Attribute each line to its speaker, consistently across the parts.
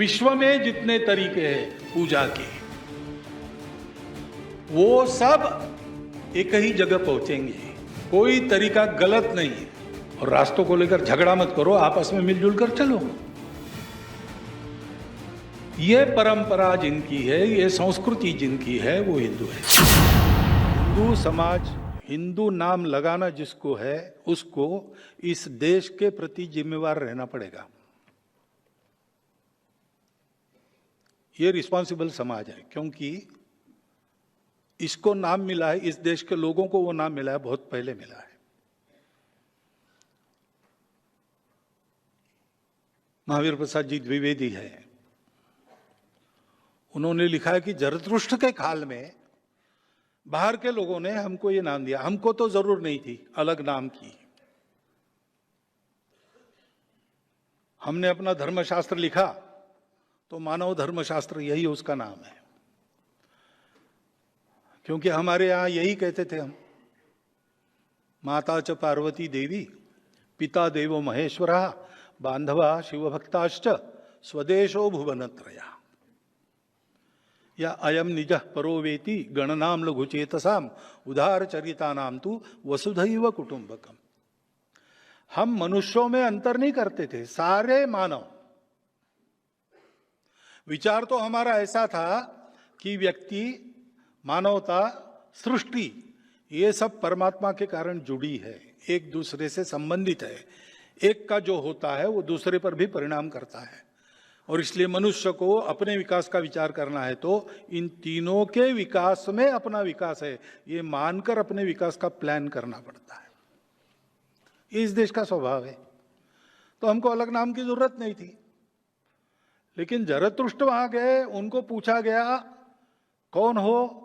Speaker 1: विश्व में जितने तरीके हैं पूजा के, वो सब एक ही जगह पहुंचेंगे। कोई तरीका गलत नहीं है। और रास्तों को लेकर झगड़ा मत करो, आपस में मिलजुल कर चलो। ये परंपरा जिनकी है, ये संस्कृति जिनकी है, वो हिंदू है। हिंदू समाज, हिंदू नाम लगाना जिसको है, उसको इस देश के प्रति जिम्मेवार रहना पड़ेगा। ये रिस्पॉन्सिबल समाज है, क्योंकि इसको नाम मिला है, इस देश के लोगों को वो नाम मिला है, बहुत पहले मिला है। महावीर प्रसाद जी द्विवेदी है, उन्होंने लिखा है कि जरतुष्ट्र के काल में बाहर के लोगों ने हमको ये नाम दिया, हमको तो जरूर नहीं थी अलग नाम की। हमने अपना धर्मशास्त्र लिखा तो मानव धर्मशास्त्र यही उसका नाम है, क्योंकि हमारे यहां यही कहते थे हम, माता च पार्वती देवी, पिता देवो महेश्वरा, बांधवा शिवभक्ताश्च, स्वदेशो भुवनत्रया। या अयम निजः परो वेति, गणनाम लघुचेतसाम, उदार चरिता नाम तु वसुधैव कुटुंबकम। हम मनुष्यों में अंतर नहीं करते थे, सारे मानव। विचार तो हमारा ऐसा था कि व्यक्ति, मानवता, सृष्टि, ये सब परमात्मा के कारण जुड़ी है, एक दूसरे से संबंधित है। एक का जो होता है वो दूसरे पर भी परिणाम करता है। और इसलिए मनुष्य को अपने विकास का विचार करना है तो इन तीनों के विकास में अपना विकास है, ये मानकर अपने विकास का प्लान करना पड़ता है। ये इस देश का स्वभाव है। तो हमको अलग नाम की जरूरत नहीं थी। लेकिन जरतुष्ट्र वहां गए, उनको पूछा गया कौन हो,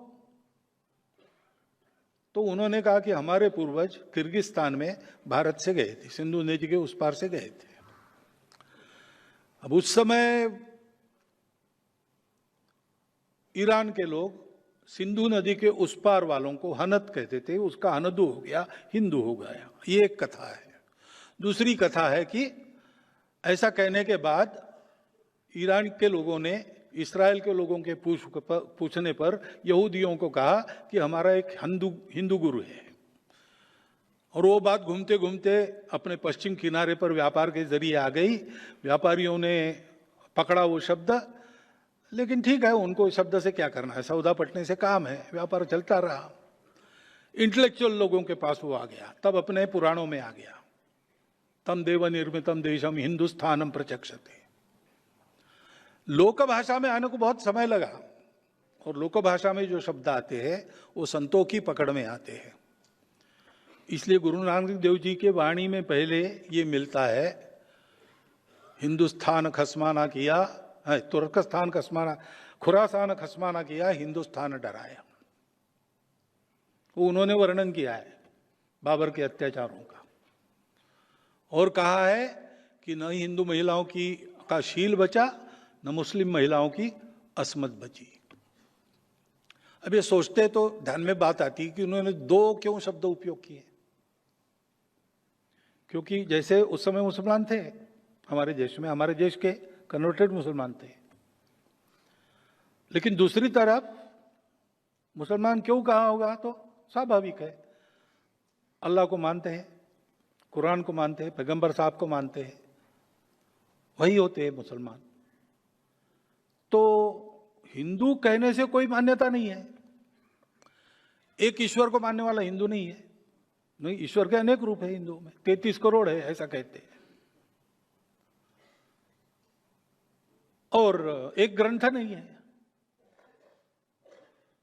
Speaker 1: तो उन्होंने कहा कि हमारे पूर्वज किर्गिस्तान में भारत से गए थे, सिंधु नदी के उस पार से गए थे। अब उस समय ईरान के लोग सिंधु नदी के उस पार वालों को हनत कहते थे, उसका हनदू हो गया, हिंदू हो गया। ये एक कथा है। दूसरी कथा है कि ऐसा कहने के बाद ईरान के लोगों ने इस्राएल के लोगों के पूछने पर यहूदियों को कहा कि हमारा एक हिंदू गुरु है। और वो बात घूमते घूमते अपने पश्चिम किनारे पर व्यापार के जरिए आ गई। व्यापारियों ने पकड़ा वो शब्द, लेकिन ठीक है, उनको इस शब्द से क्या करना है, सौदा पटने से काम है, व्यापार चलता रहा। इंटेलेक्चुअल लोगों के पास वो आ गया, तब अपने पुराणों में आ गया, तम देव निर्मितम देशम हिंदुस्थानम प्रचक्षते। लोक भाषा में आने को बहुत समय लगा, और लोक भाषा में जो शब्द आते हैं वो संतों की पकड़ में आते हैं। इसलिए गुरु नानक देव जी के वाणी में पहले ये मिलता है, हिंदुस्तान खसमाना किया, तुर्कस्तान खसमाना, खुरासान खसमाना किया, हिंदुस्तान डराया। वो उन्होंने वर्णन किया है बाबर के अत्याचारों का, और कहा है कि न हिंदू महिलाओं का शील बचा, न मुस्लिम महिलाओं की अस्मत बची। अब ये सोचते तो ध्यान में बात आती कि उन्होंने दो क्यों शब्द उपयोग किए, क्योंकि जैसे उस समय मुसलमान थे हमारे देश में, हमारे देश के कन्वर्टेड मुसलमान थे, लेकिन दूसरी तरफ मुसलमान क्यों कहा होगा, तो स्वाभाविक है, अल्लाह को मानते हैं, कुरान को मानते हैं, पैगंबर साहब को मानते हैं, वही होते हैं मुसलमान। तो हिंदू कहने से कोई मान्यता नहीं है। एक ईश्वर को मानने वाला हिंदू नहीं है। नहीं, ईश्वर के अनेक रूप है हिंदू में, 33 करोड़ है ऐसा कहते हैं। और एक ग्रंथ नहीं है,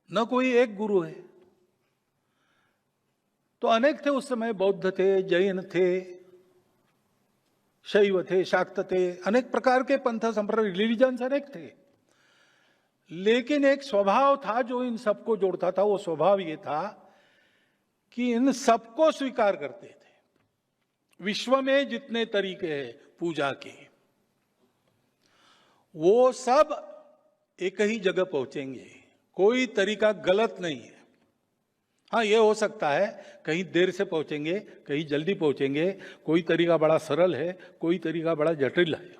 Speaker 1: न कोई एक गुरु है। तो अनेक थे उस समय, बौद्ध थे, जैन थे, शैव थे, शाक्त थे, अनेक प्रकार के पंथ संप्रदाय, रिलीजन्स अनेक थे। लेकिन एक स्वभाव था जो इन सबको जोड़ता था। वो स्वभाव ये था कि इन सबको स्वीकार करते थे। विश्व में जितने तरीके हैं पूजा के, वो सब एक ही जगह पहुंचेंगे। कोई तरीका गलत नहीं है। हाँ, ये हो सकता है कहीं देर से पहुंचेंगे, कहीं जल्दी पहुंचेंगे, कोई तरीका बड़ा सरल है, कोई तरीका बड़ा जटिल है।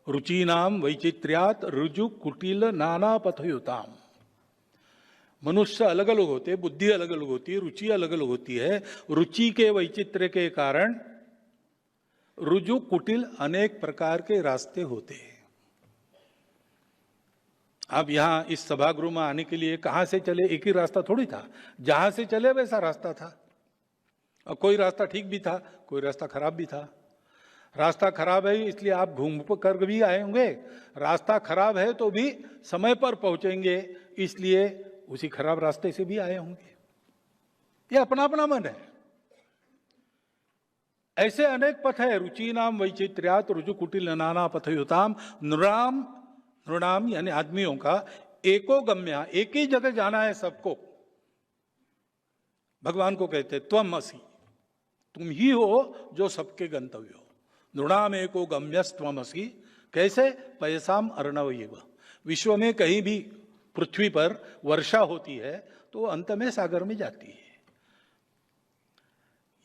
Speaker 1: रुचीनाम वैचित्र्यात ऋजु कुटिल नाना पथयुताम। मनुष्य अलग अलग होते, बुद्धि अलग अलग होती है, रुचि अलग अलग होती है। रुचि के वैचित्र्य के कारण ऋजु कुटिल अनेक प्रकार के रास्ते होते हैं। आप यहां इस सभागृह में आने के लिए कहां से चले, एक ही रास्ता थोड़ी था। जहां से चले वैसा रास्ता था, और कोई रास्ता ठीक भी था, कोई रास्ता खराब भी था। रास्ता खराब है इसलिए आप घूम कर भी आए होंगे, रास्ता खराब है तो भी समय पर पहुंचेंगे इसलिए उसी खराब रास्ते से भी आए होंगे। ये अपना अपना मन है। ऐसे अनेक पथ है। रुचि नाम वैचित्र्यात ऋजु कुटिल नाना पथयुताम। नृणाम, नृणाम यानी आदमियों का, एको गम्या, एक ही जगह जाना है सबको। भगवान को कहते त्वम असि, तुम ही हो जो सबके गंतव्य हो। नृणाम एको गम्यस्त्वम असि। कैसे? पयसाम अर्णवैव। विश्व में कहीं भी पृथ्वी पर वर्षा होती है तो अंत में सागर में जाती है।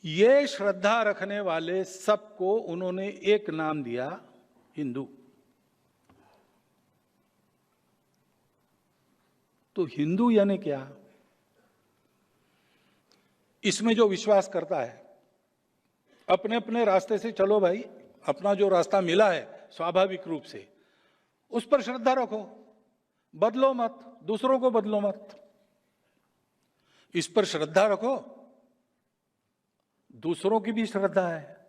Speaker 1: ये श्रद्धा रखने वाले सबको उन्होंने एक नाम दिया, हिंदू। तो हिंदू यानी क्या? इसमें जो विश्वास करता है, अपने अपने रास्ते से चलो भाई, अपना जो रास्ता मिला है स्वाभाविक रूप से उस पर श्रद्धा रखो, बदलो मत, दूसरों को बदलो मत। इस पर श्रद्धा रखो, दूसरों की भी श्रद्धा है,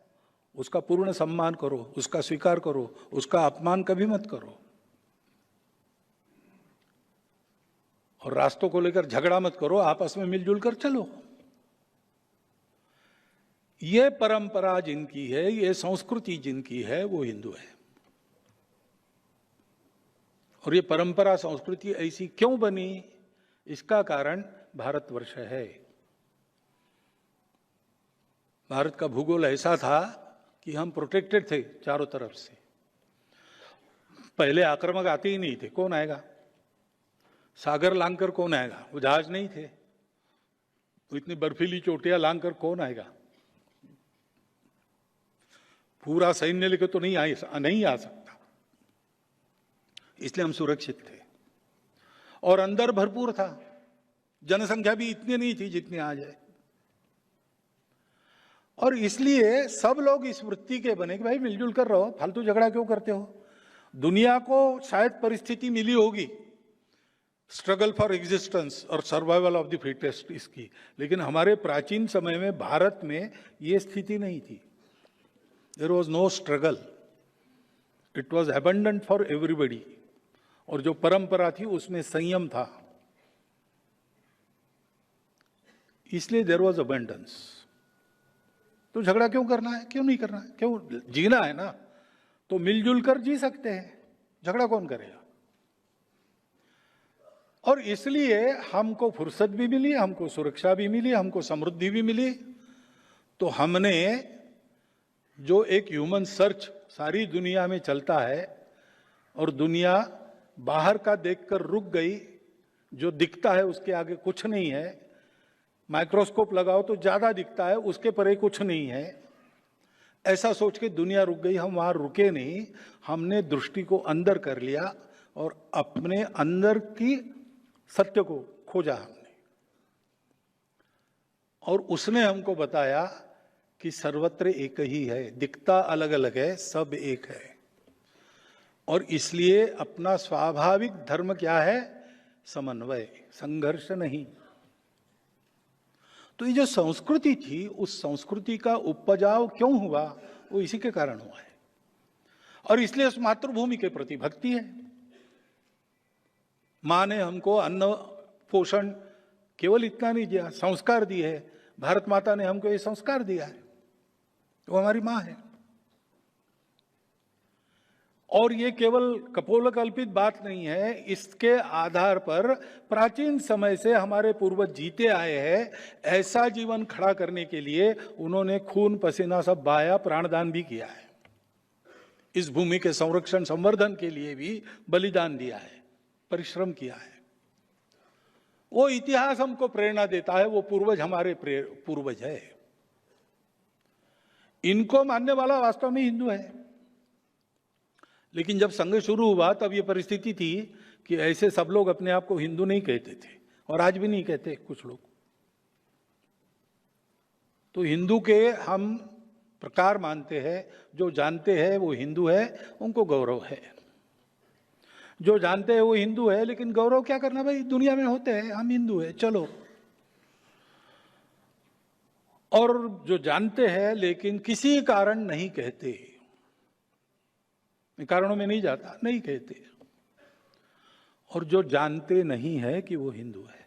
Speaker 1: उसका पूर्ण सम्मान करो, उसका स्वीकार करो, उसका अपमान कभी मत करो। और रास्तों को लेकर झगड़ा मत करो, आपस में मिलजुल कर चलो। ये परंपरा जिनकी है, ये संस्कृति जिनकी है, वो हिंदू है। और ये परंपरा संस्कृति ऐसी क्यों बनी? इसका कारण भारतवर्ष है। भारत का भूगोल ऐसा था कि हम प्रोटेक्टेड थे चारों तरफ से। पहले आक्रामक आते ही नहीं थे, कौन आएगा? सागर लांघकर कौन आएगा? वो जहाज नहीं थे, तो इतनी बर्फीली चोटियां लांघकर कौन आएगा? पूरा सैन्य लेकर तो नहीं आ सकता, इसलिए हम सुरक्षित थे। और अंदर भरपूर था, जनसंख्या भी इतनी नहीं थी जितनी आज है। और इसलिए सब लोग इस वृत्ति के बने कि भाई मिलजुल कर रहो, फालतू झगड़ा क्यों करते हो? दुनिया को शायद परिस्थिति मिली होगी स्ट्रगल फॉर एग्जिस्टेंस और सर्वाइवल ऑफ द फिटेस्ट इसकी, लेकिन हमारे प्राचीन समय में भारत में ये स्थिति नहीं थी। There was no struggle, it was abundant for everybody. और जो परंपरा थी उसमें संयम था, इसलिए देयर वॉज अबंडेंस। तो झगड़ा क्यों करना है? क्यों नहीं करना है? क्यों? जीना है ना, तो मिलजुल कर जी सकते हैं, झगड़ा कौन करेगा? और इसलिए हमको फुर्सत भी मिली, हमको सुरक्षा भी मिली, हमको समृद्धि भी मिली। तो हमने जो एक ह्यूमन सर्च सारी दुनिया में चलता है, और दुनिया बाहर का देखकर रुक गई, जो दिखता है उसके आगे कुछ नहीं है, माइक्रोस्कोप लगाओ तो ज्यादा दिखता है, उसके परे कुछ नहीं है, ऐसा सोच के दुनिया रुक गई। हम वहां रुके नहीं, हमने दृष्टि को अंदर कर लिया और अपने अंदर की सत्य को खोजा हमने। और उसने हमको बताया कि सर्वत्र एक ही है, दिखता अलग अलग है, सब एक है। और इसलिए अपना स्वाभाविक धर्म क्या है? समन्वय, संघर्ष नहीं। तो ये जो संस्कृति थी, उस संस्कृति का उपजाव क्यों हुआ? वो इसी के कारण हुआ है। और इसलिए उस मातृभूमि के प्रति भक्ति है। मां ने हमको अन्न पोषण केवल इतना नहीं दिया, संस्कार दिए है। भारत माता ने हमको ये संस्कार दिया है, वो हमारी मां है। और ये केवल कपोलकल्पित बात नहीं है, इसके आधार पर प्राचीन समय से हमारे पूर्वज जीते आए हैं। ऐसा जीवन खड़ा करने के लिए उन्होंने खून पसीना सब बहाया, प्राणदान भी किया है। इस भूमि के संरक्षण संवर्धन के लिए भी बलिदान दिया है, परिश्रम किया है। वो इतिहास हमको प्रेरणा देता है, वो पूर्वज हमारे पूर्वज है। इनको मानने वाला वास्तव में हिंदू है। लेकिन जब संघ शुरू हुआ तब ये परिस्थिति थी कि ऐसे सब लोग अपने आप को हिंदू नहीं कहते थे, और आज भी नहीं कहते कुछ लोग। तो हिंदू के हम प्रकार मानते हैं, जो जानते हैं वो हिंदू है, उनको गौरव है। जो जानते हैं वो हिंदू है, लेकिन गौरव क्या करना भाई, दुनिया में होते हैं, हम हिंदू है, चलो। और जो जानते हैं लेकिन किसी कारण नहीं कहते, कारणों में नहीं जाता, नहीं कहते। और जो जानते नहीं है कि वो हिंदू है,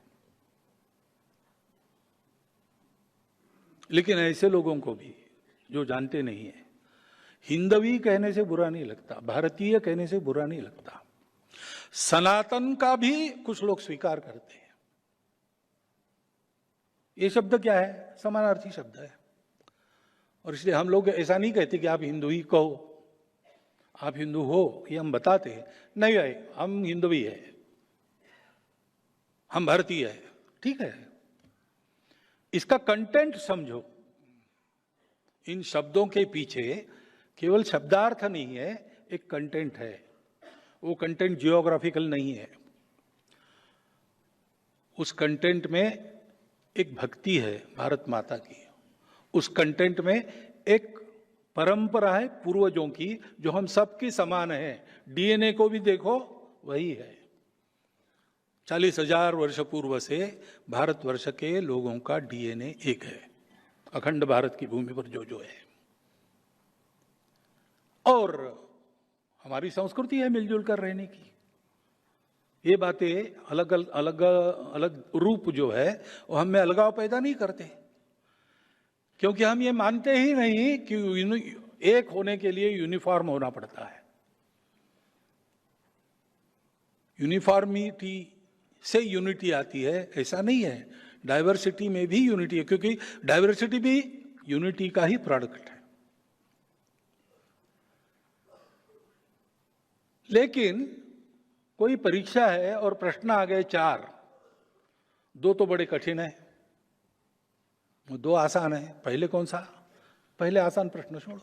Speaker 1: लेकिन ऐसे लोगों को भी जो जानते नहीं है, हिंदवी कहने से बुरा नहीं लगता, भारतीय कहने से बुरा नहीं लगता, सनातन का भी कुछ लोग स्वीकार करते हैं। ये शब्द क्या है, समानार्थी शब्द है। और इसलिए हम लोग ऐसा नहीं कहते कि आप हिंदू ही कहो, आप हिंदू हो ये हम बताते हैं, नहीं भाई हम हिंदू ही है, हम भारतीय है, ठीक है। इसका कंटेंट समझो। इन शब्दों के पीछे केवल शब्दार्थ नहीं है, एक कंटेंट है। वो कंटेंट जियोग्राफिकल नहीं है, उस कंटेंट में एक भक्ति है भारत माता की, उस कंटेंट में एक परंपरा है पूर्वजों की, जो हम सबकी समान है। डीएनए को भी देखो वही है। 40,000 वर्ष पूर्व से भारतवर्ष के लोगों का डीएनए एक है, अखंड भारत की भूमि पर जो जो है। और हमारी संस्कृति है मिलजुल कर रहने की। ये बातें अलग अलग अलग रूप जो है वो हम में अलगाव पैदा नहीं करते, क्योंकि हम ये मानते ही नहीं कि एक होने के लिए यूनिफॉर्म होना पड़ता है। यूनिफॉर्मिटी से यूनिटी आती है, ऐसा नहीं है। डाइवर्सिटी में भी यूनिटी है, क्योंकि डाइवर्सिटी भी यूनिटी का ही प्रोडक्ट है। लेकिन कोई परीक्षा है और प्रश्न आ गए 4, 2 तो बड़े कठिन है, 2 आसान है। पहले कौन सा? पहले आसान प्रश्न छोड़ो।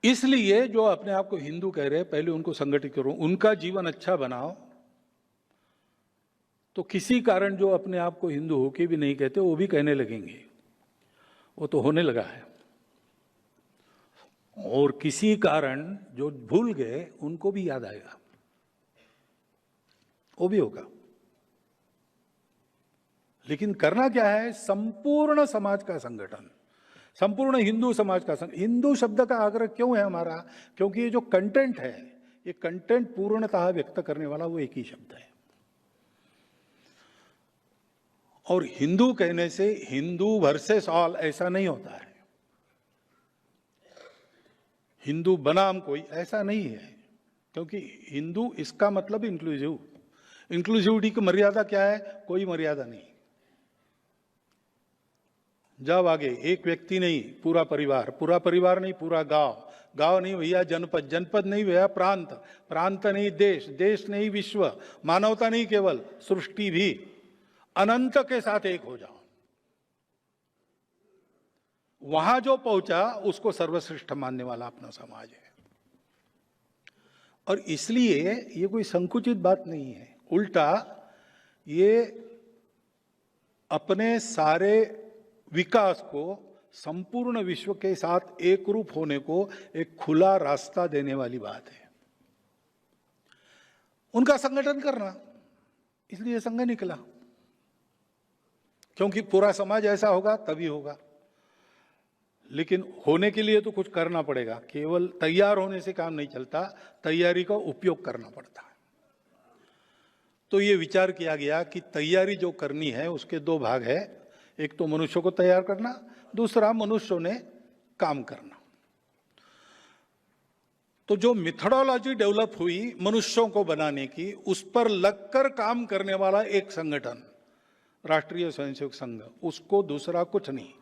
Speaker 1: इसलिए जो अपने आप को हिंदू कह रहे हैं, पहले उनको संगठित करो, उनका जीवन अच्छा बनाओ। तो किसी कारण जो अपने आप को हिंदू होके भी नहीं कहते, वो भी कहने लगेंगे। वो तो होने लगा है। और किसी कारण जो भूल गए उनको भी याद आएगा, वो भी होगा। लेकिन करना क्या है? संपूर्ण समाज का संगठन, संपूर्ण हिंदू समाज का संगठन। हिंदू शब्द का आग्रह क्यों है हमारा? क्योंकि ये जो कंटेंट है, ये कंटेंट पूर्णतः व्यक्त करने वाला वो एक ही शब्द है। और हिंदू कहने से हिंदू वर्सेस ऑल ऐसा नहीं होता है, हिंदू बनाम कोई ऐसा नहीं है। क्योंकि हिंदू इसका मतलब इंक्लूसिव, इंक्लूसिविटी की मर्यादा क्या है? कोई मर्यादा नहीं। जब आगे एक व्यक्ति नहीं, पूरा परिवार, पूरा परिवार नहीं, पूरा गांव, गांव नहीं भैया जनपद, जनपद नहीं भैया प्रांत, प्रांत नहीं देश, देश नहीं विश्व, मानवता नहीं केवल सृष्टि भी, अनंत के साथ एक हो जाओ। वहां जो पहुंचा उसको सर्वश्रेष्ठ मानने वाला अपना समाज है। और इसलिए ये कोई संकुचित बात नहीं है, उल्टा ये अपने सारे विकास को संपूर्ण विश्व के साथ एक रूप होने को एक खुला रास्ता देने वाली बात है। उनका संगठन करना, इसलिए संघ निकला, क्योंकि पूरा समाज ऐसा होगा तभी होगा। लेकिन होने के लिए तो कुछ करना पड़ेगा, केवल तैयार होने से काम नहीं चलता, तैयारी का उपयोग करना पड़ता है। तो ये विचार किया गया कि तैयारी जो करनी है उसके 2 भाग है, एक तो मनुष्यों को तैयार करना, दूसरा मनुष्यों ने काम करना। तो जो मेथोडोलॉजी डेवलप हुई मनुष्यों को बनाने की, उस पर लगकर काम करने वाला एक संगठन राष्ट्रीय स्वयंसेवक संघ, उसको दूसरा कुछ नहीं।